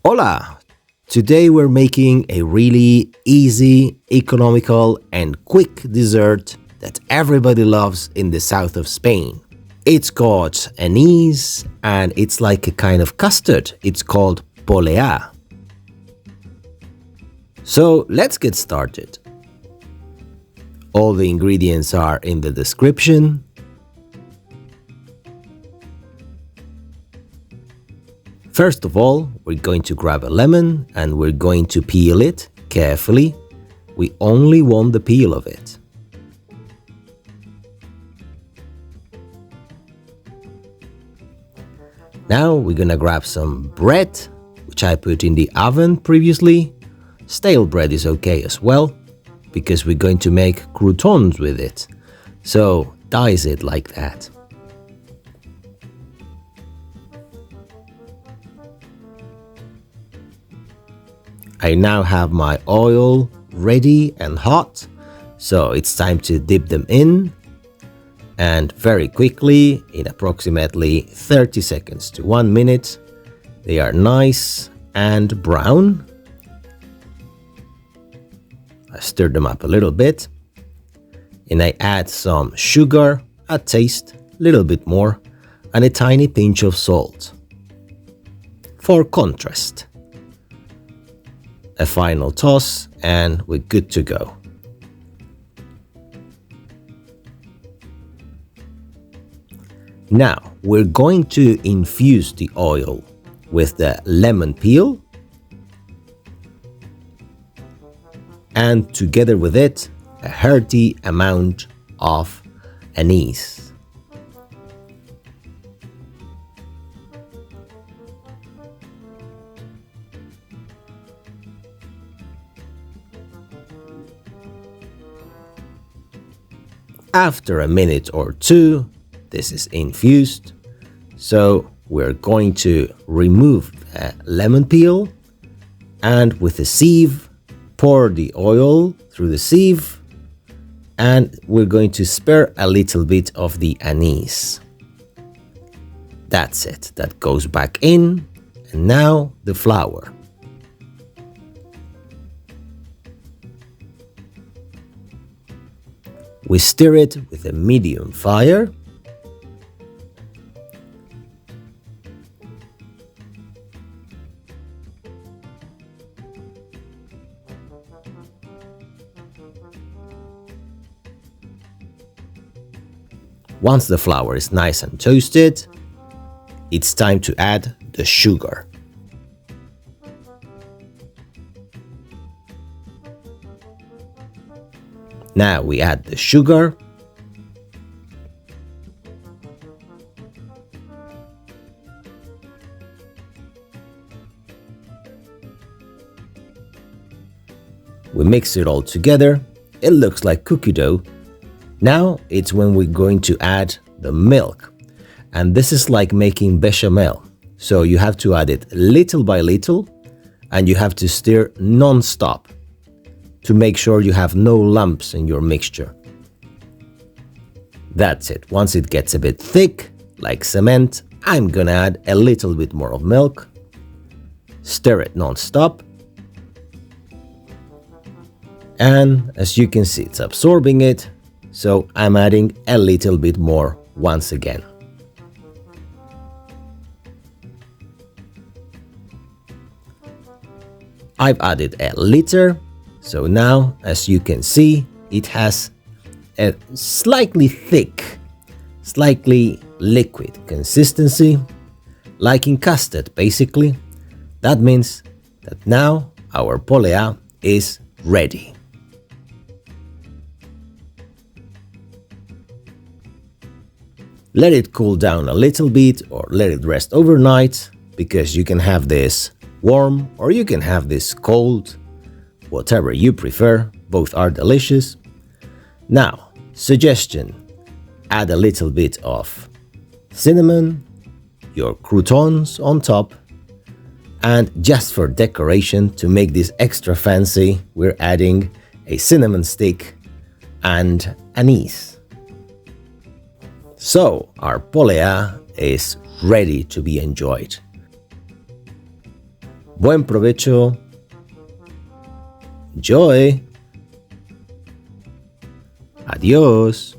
Hola! Today we're making a really easy, economical and quick dessert that everybody loves in the south of Spain. It's called anise and it's like a kind of custard. It's called Poleá. So let's get started. All the ingredients are in the description. First of all, we're going to grab a lemon and we're going to peel it carefully. We only want the peel of it. Now we're gonna grab some bread, which I put in the oven previously. Stale bread is okay as well, because we're going to make croutons with it. So dice it like that. I now have my oil ready and hot, so it's time to dip them in, and very quickly, in approximately 30 seconds to 1 minute, they are nice and brown. I stir them up a little bit, and I add some sugar, a taste, a little bit more, and a tiny pinch of salt for contrast. A final toss and we're good to go. Now we're going to infuse the oil with the lemon peel and together with it a hearty amount of anise. After a minute or two, this is infused, so we're going to remove the lemon peel and with a sieve, pour the oil through the sieve and we're going to spare a little bit of the anise. That's it, that goes back in, and now the flour. We stir it with a medium fire. Once the flour is nice and toasted, it's time to add the sugar. Now we add the sugar. We mix it all together. It looks like cookie dough. Now it's when we're going to add the milk. And this is like making bechamel. So you have to add it little by little and you have to stir non-stop to make sure you have no lumps in your mixture. That's it. Once it gets a bit thick, like cement, I'm gonna add a little bit more of milk. Stir it non-stop. And as you can see, it's absorbing it, so I'm adding a little bit more once again. I've added a litre. So now, as you can see, it has a slightly thick, slightly liquid consistency, like in custard basically. That means that now our poleá is ready. Let it cool down a little bit or let it rest overnight, because you can have this warm or you can have this cold. Whatever you prefer, both are delicious. Now, suggestion, add a little bit of cinnamon, your croutons on top, and just for decoration, to make this extra fancy, we're adding a cinnamon stick and anise. So, our poleá is ready to be enjoyed. Buen provecho. Joy. Adiós.